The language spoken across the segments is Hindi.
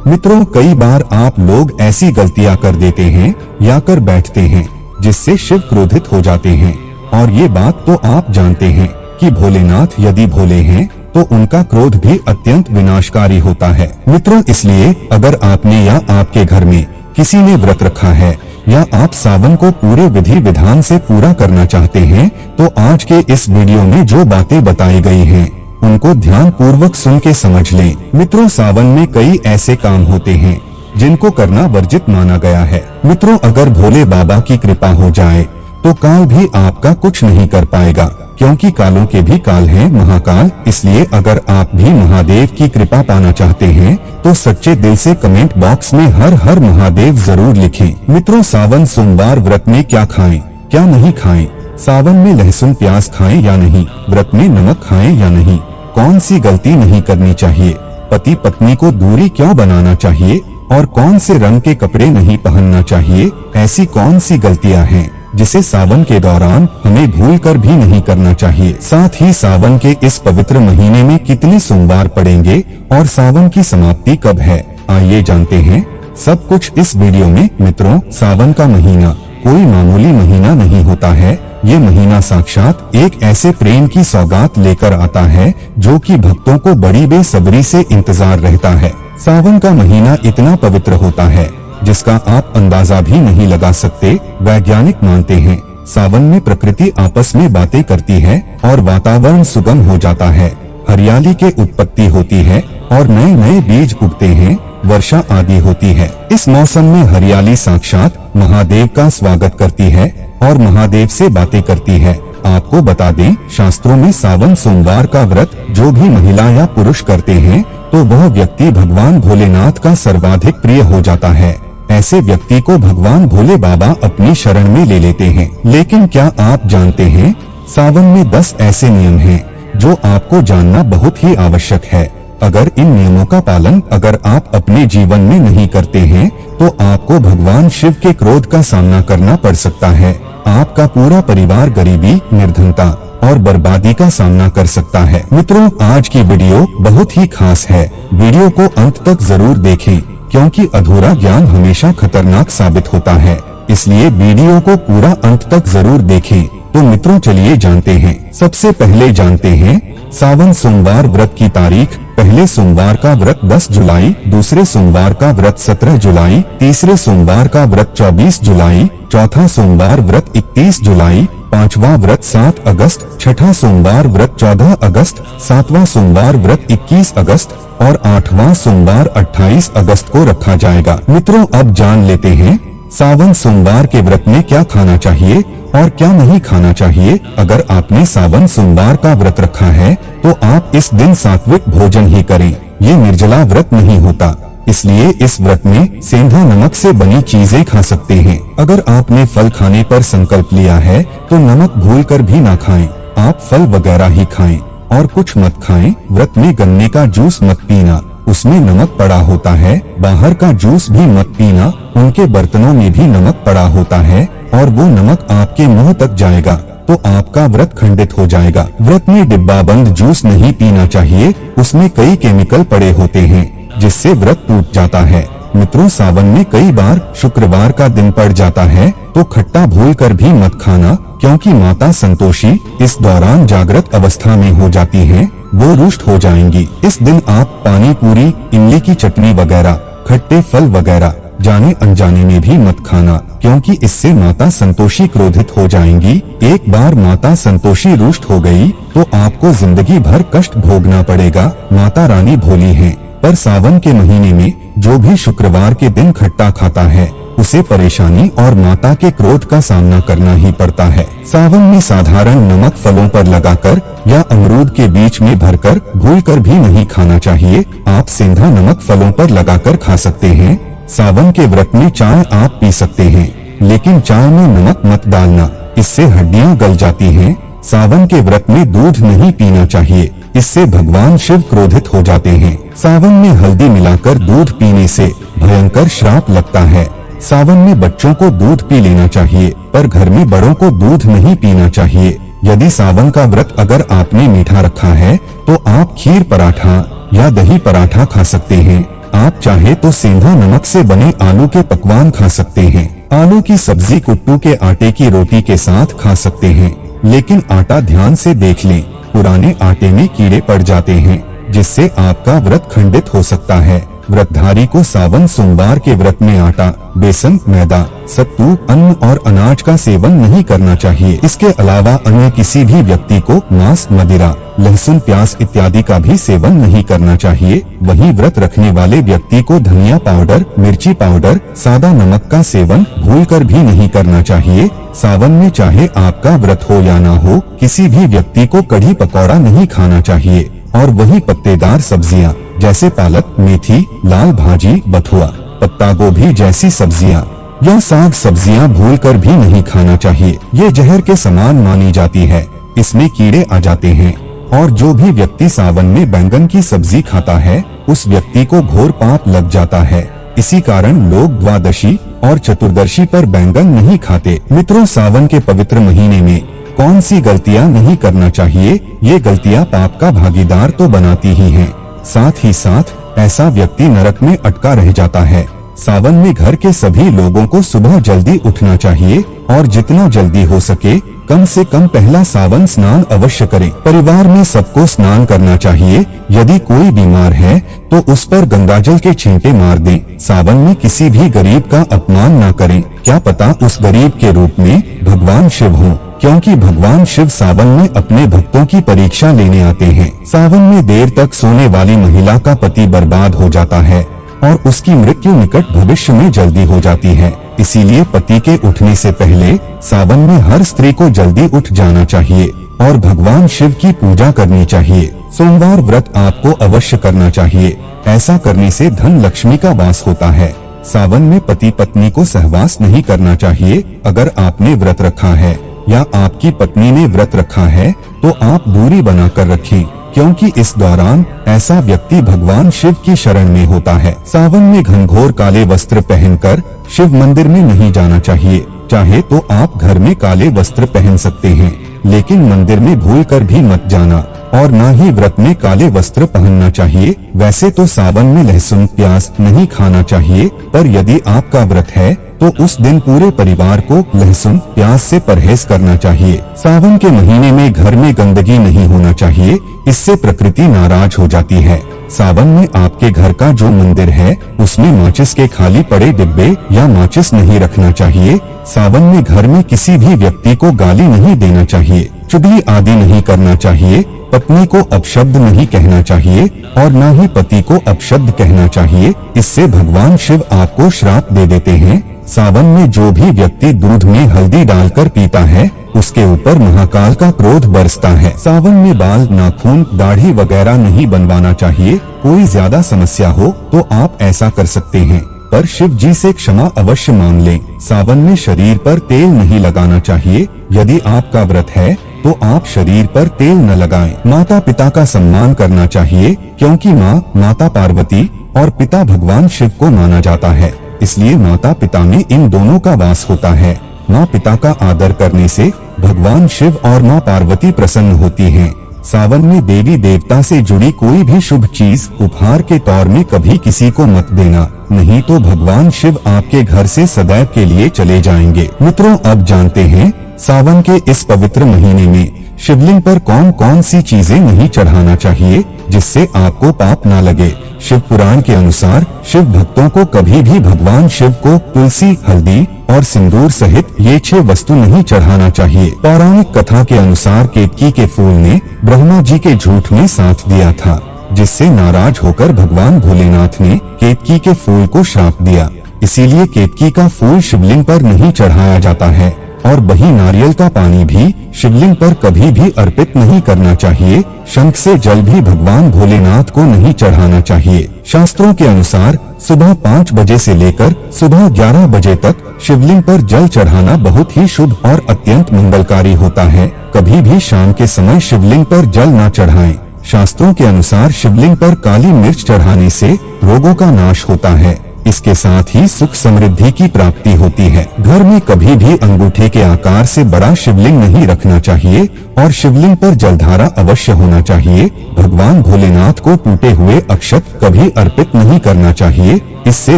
मित्रों, कई बार आप लोग ऐसी गलतियां कर देते हैं या कर बैठते हैं जिससे शिव क्रोधित हो जाते हैं। और ये बात तो आप जानते हैं कि भोलेनाथ यदि भोले हैं तो उनका क्रोध भी अत्यंत विनाशकारी होता है। मित्रों, इसलिए अगर आपने या आपके घर में किसी ने व्रत रखा है या आप सावन को पूरे विधि विधान से पूरा करना चाहते हैं तो आज के इस वीडियो में जो बातें बताई गई हैं उनको ध्यान पूर्वक सुन के समझ लें। मित्रों, सावन में कई ऐसे काम होते हैं जिनको करना वर्जित माना गया है। मित्रों, अगर भोले बाबा की कृपा हो जाए तो काल भी आपका कुछ नहीं कर पाएगा, क्योंकि कालों के भी काल हैं महाकाल। इसलिए अगर आप भी महादेव की कृपा पाना चाहते हैं तो सच्चे दिल से कमेंट बॉक्स में हर हर महादेव जरूर लिखें। मित्रों, सावन सोमवार व्रत में क्या खाएं, क्या नहीं खाएं, सावन में लहसुन प्याज खाएं या नहीं, व्रत में नमक खाएं या नहीं, कौन सी गलती नहीं करनी चाहिए, पति पत्नी को दूरी क्यों बनाना चाहिए और कौन से रंग के कपड़े नहीं पहनना चाहिए, ऐसी कौन सी गलतियां हैं जिसे सावन के दौरान हमें भूलकर भी नहीं करना चाहिए। साथ ही सावन के इस पवित्र महीने में कितने सोमवार पड़ेंगे और सावन की समाप्ति कब है, आइए जानते हैं सब कुछ इस वीडियो में। मित्रों, सावन का महीना कोई मामूली महीना नहीं होता है। ये महीना साक्षात एक ऐसे प्रेम की सौगात लेकर आता है जो कि भक्तों को बड़ी बेसब्री से इंतजार रहता है। सावन का महीना इतना पवित्र होता है जिसका आप अंदाजा भी नहीं लगा सकते। वैज्ञानिक मानते हैं सावन में प्रकृति आपस में बातें करती है और वातावरण सुगम हो जाता है, हरियाली के उत्पत्ति होती है और नए नए बीज उगते हैं, वर्षा आदि होती है। इस मौसम में हरियाली साक्षात महादेव का स्वागत करती है और महादेव से बातें करती है। आपको बता दें, शास्त्रों में सावन सोमवार का व्रत जो भी महिला या पुरुष करते हैं तो वह व्यक्ति भगवान भोलेनाथ का सर्वाधिक प्रिय हो जाता है। ऐसे व्यक्ति को भगवान भोले बाबा अपनी शरण में ले लेते हैं। लेकिन क्या आप जानते हैं, सावन में 10 ऐसे नियम हैं जो आपको जानना बहुत ही आवश्यक है। अगर इन नियमों का पालन अगर आप अपने जीवन में नहीं करते हैं तो आपको भगवान शिव के क्रोध का सामना करना पड़ सकता है। आपका पूरा परिवार गरीबी, निर्धनता और बर्बादी का सामना कर सकता है। मित्रों, आज की वीडियो बहुत ही खास है। वीडियो को अंत तक जरूर देखें, क्योंकि अधूरा ज्ञान हमेशा खतरनाक साबित होता है। इसलिए वीडियो को पूरा अंत तक जरूर देखें। तो मित्रों, चलिए जानते हैं। सबसे पहले जानते हैं सावन सोमवार व्रत की तारीख। पहले सोमवार का व्रत 10 जुलाई, दूसरे सोमवार का व्रत 17 जुलाई, तीसरे सोमवार का व्रत 24 जुलाई, चौथा सोमवार व्रत 31 जुलाई, पांचवा व्रत 7 अगस्त, छठा सोमवार व्रत 14 अगस्त, सातवां सोमवार व्रत 21 अगस्त और आठवां सोमवार 28 अगस्त को रखा जाएगा। मित्रों, अब जान लेते हैं सावन सोमवार के व्रत में क्या खाना चाहिए और क्या नहीं खाना चाहिए। अगर आपने सावन सोमवार का व्रत रखा है तो आप इस दिन सात्विक भोजन ही करें। ये निर्जला व्रत नहीं होता, इसलिए इस व्रत में सेंधा नमक से बनी चीजें खा सकते हैं। अगर आपने फल खाने पर संकल्प लिया है तो नमक भूलकर भी ना खाएं। आप फल वगैरह ही खाएं और कुछ मत खाएं। व्रत में गन्ने का जूस मत पीना, उसमें नमक पड़ा होता है। बाहर का जूस भी मत पीना, उनके बर्तनों में भी नमक पड़ा होता है और वो नमक आपके मुंह तक जाएगा तो आपका व्रत खंडित हो जाएगा। व्रत में डिब्बाबंद जूस नहीं पीना चाहिए, उसमें कई केमिकल पड़े होते हैं जिससे व्रत टूट जाता है। मित्रों, सावन में कई बार शुक्रवार का दिन पड़ जाता है तो खट्टा भूलकर भी मत खाना, क्योंकि माता संतोषी इस दौरान जागृत अवस्था में हो जाती हैं, वो रुष्ट हो जाएंगी। इस दिन आप पानी पूरी, इमली की चटनी वगैरह, खट्टे फल वगैरह जाने अनजाने में भी मत खाना, क्योंकि इससे माता संतोषी क्रोधित हो जाएंगी। एक बार माता संतोषी रुष्ट हो गई तो आपको जिंदगी भर कष्ट भोगना पड़ेगा। माता रानी भोली हैं, पर सावन के महीने में जो भी शुक्रवार के दिन खट्टा खाता है उसे परेशानी और माता के क्रोध का सामना करना ही पड़ता है। सावन में साधारण नमक फलों पर लगाकर या अमरूद के बीच में भरकर भूलकर भी नहीं खाना चाहिए। आप सेंधा नमक फलों पर लगाकर खा सकते हैं। सावन के व्रत में चाय आप पी सकते हैं, लेकिन चाय में नमक मत डालना, इससे हड्डियां गल जाती हैं। सावन के व्रत में दूध नहीं पीना चाहिए, इससे भगवान शिव क्रोधित हो जाते हैं। सावन में हल्दी मिलाकर दूध पीने से भयंकर श्राप लगता है। सावन में बच्चों को दूध पी लेना चाहिए, पर घर में बड़ों को दूध नहीं पीना चाहिए। यदि सावन का व्रत अगर आपने मीठा रखा है तो आप खीर पराठा या दही पराठा खा सकते हैं। आप चाहे तो सेंधा नमक से बने आलू के पकवान खा सकते हैं। आलू की सब्जी कुट्टू के आटे की रोटी के साथ खा सकते हैं, लेकिन आटा ध्यान से देख लें, पुराने आटे में कीड़े पड़ जाते हैं, जिससे आपका व्रत खंडित हो सकता है। व्रतधारी को सावन सोमवार के व्रत में आटा, बेसन, मैदा, सत्तू, अन्न और अनाज का सेवन नहीं करना चाहिए। इसके अलावा अन्य किसी भी व्यक्ति को मांस, मदिरा, लहसुन, प्याज इत्यादि का भी सेवन नहीं करना चाहिए। वहीं व्रत रखने वाले व्यक्ति को धनिया पाउडर, मिर्ची पाउडर, सादा नमक का सेवन भूलकर भी नहीं करना चाहिए। सावन में चाहे आपका व्रत हो या ना हो, किसी भी व्यक्ति को कढ़ी पकौड़ा नहीं खाना चाहिए। और वही पत्तेदार सब्जियां जैसे पालक, मेथी, लाल भाजी, बथुआ, पत्ता गोभी जैसी सब्जियां या साग सब्जियां भूलकर भी नहीं खाना चाहिए। ये जहर के समान मानी जाती है, इसमें कीड़े आ जाते हैं। और जो भी व्यक्ति सावन में बैंगन की सब्जी खाता है, उस व्यक्ति को घोर पाप लग जाता है। इसी कारण लोग द्वादशी और चतुर्दशी पर बैंगन नहीं खाते। मित्रों, सावन के पवित्र महीने में कौन सी गलतियां नहीं करना चाहिए? ये गलतियां पाप का भागीदार तो बनाती ही हैं, साथ ही साथ ऐसा व्यक्ति नरक में अटका रह जाता है। सावन में घर के सभी लोगों को सुबह जल्दी उठना चाहिए और जितना जल्दी हो सके कम से कम पहला सावन स्नान अवश्य करें। परिवार में सबको स्नान करना चाहिए। यदि कोई बीमार है तो उस पर गंगाजल के छींटे मार दें। सावन में किसी भी गरीब का अपमान न करें, क्या पता उस गरीब के रूप में भगवान शिव हों, क्योंकि भगवान शिव सावन में अपने भक्तों की परीक्षा लेने आते हैं। सावन में देर तक सोने वाली महिला का पति बर्बाद हो जाता है और उसकी मृत्यु निकट भविष्य में जल्दी हो जाती है। इसीलिए पति के उठने से पहले सावन में हर स्त्री को जल्दी उठ जाना चाहिए और भगवान शिव की पूजा करनी चाहिए। सोमवार व्रत आपको अवश्य करना चाहिए। ऐसा करने से धन लक्ष्मी का वास होता है। सावन में पति पत्नी को सहवास नहीं करना चाहिए। अगर आपने व्रत रखा है या आपकी पत्नी ने व्रत रखा है तो आप दूरी बनाकर रखें, क्योंकि इस दौरान ऐसा व्यक्ति भगवान शिव की शरण में होता है। सावन में घनघोर काले वस्त्र पहनकर शिव मंदिर में नहीं जाना चाहिए। चाहे तो आप घर में काले वस्त्र पहन सकते हैं, लेकिन मंदिर में भूलकर भी मत जाना और न ही व्रत में काले वस्त्र पहनना चाहिए। वैसे तो सावन में लहसुन, प्याज नहीं खाना चाहिए, पर यदि आपका व्रत है तो उस दिन पूरे परिवार को लहसुन, प्याज से परहेज करना चाहिए। सावन के महीने में घर में गंदगी नहीं होना चाहिए, इससे प्रकृति नाराज हो जाती है। सावन में आपके घर का जो मंदिर है उसमें माचिस के खाली पड़े डिब्बे या माचिस नहीं रखना चाहिए। सावन में घर में किसी भी व्यक्ति को गाली नहीं देना चाहिए, चुगली आदि नहीं करना चाहिए। पत्नी को अपशब्द नहीं कहना चाहिए और न ही पति को अपशब्द कहना चाहिए, इससे भगवान शिव आपको श्राप दे देते हैं। सावन में जो भी व्यक्ति दूध में हल्दी डालकर पीता है उसके ऊपर महाकाल का क्रोध बरसता है। सावन में बाल, नाखून, दाढ़ी वगैरह नहीं बनवाना चाहिए। कोई ज्यादा समस्या हो तो आप ऐसा कर सकते हैं, पर शिव जी से क्षमा अवश्य मांग लें। सावन में शरीर पर तेल नहीं लगाना चाहिए। यदि आपका व्रत है तो आप शरीर पर तेल न लगाएं। माता पिता का सम्मान करना चाहिए, क्योंकि माता पार्वती और पिता भगवान शिव को माना जाता है, इसलिए माता पिता में इन दोनों का वास होता है। माँ पिता का आदर करने से भगवान शिव और माँ पार्वती प्रसन्न होती हैं। सावन में देवी देवता से जुड़ी कोई भी शुभ चीज उपहार के तौर में कभी किसी को मत देना, नहीं तो भगवान शिव आपके घर से सदैव के लिए चले जाएंगे। मित्रों, अब जानते हैं सावन के इस पवित्र महीने में शिवलिंग पर कौन कौन सी चीजें नहीं चढ़ाना चाहिए जिससे आपको पाप ना लगे। शिव पुराण के अनुसार शिव भक्तों को कभी भी भगवान शिव को तुलसी, हल्दी और सिंदूर सहित ये 6 वस्तु नहीं चढ़ाना चाहिए। पौराणिक कथा के अनुसार केतकी के फूल ने ब्रह्मा जी के झूठ में साथ दिया था, जिससे नाराज होकर भगवान भोलेनाथ ने केतकी के फूल को श्राप दिया। इसीलिए केतकी का फूल शिवलिंग पर नहीं चढ़ाया जाता है और वही नारियल का पानी भी शिवलिंग पर कभी भी अर्पित नहीं करना चाहिए। शंख से जल भी भगवान भोलेनाथ को नहीं चढ़ाना चाहिए। शास्त्रों के अनुसार सुबह 5 बजे से लेकर सुबह 11 बजे तक शिवलिंग पर जल चढ़ाना बहुत ही शुभ और अत्यंत मंगलकारी होता है। कभी भी शाम के समय शिवलिंग पर जल न चढ़ाएं। शास्त्रों के अनुसार शिवलिंग पर काली मिर्च चढ़ाने से रोगों का नाश होता है। इसके साथ ही सुख समृद्धि की प्राप्ति होती है। घर में कभी भी अंगूठे के आकार से बड़ा शिवलिंग नहीं रखना चाहिए और शिवलिंग पर जलधारा अवश्य होना चाहिए। भगवान भोलेनाथ को टूटे हुए अक्षत कभी अर्पित नहीं करना चाहिए, इससे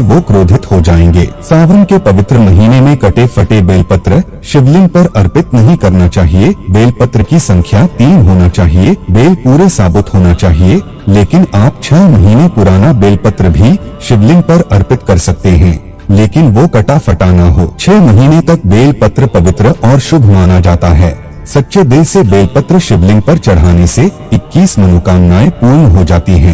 वो क्रोधित हो जाएंगे। सावन के पवित्र महीने में कटे फटे बेलपत्र शिवलिंग पर अर्पित नहीं करना चाहिए। बेलपत्र की संख्या 3 होना चाहिए। बेल पूरे साबुत होना चाहिए, लेकिन आप 6 महीने पुराना बेलपत्र भी शिवलिंग पर अर्पित कर सकते हैं, लेकिन वो कटा फटा ना हो। 6 महीने तक बेलपत्र पवित्र और शुभ माना जाता है। सच्चे दिल से बेलपत्र शिवलिंग पर चढ़ाने से 21 मनोकामनाएं पूर्ण हो जाती हैं।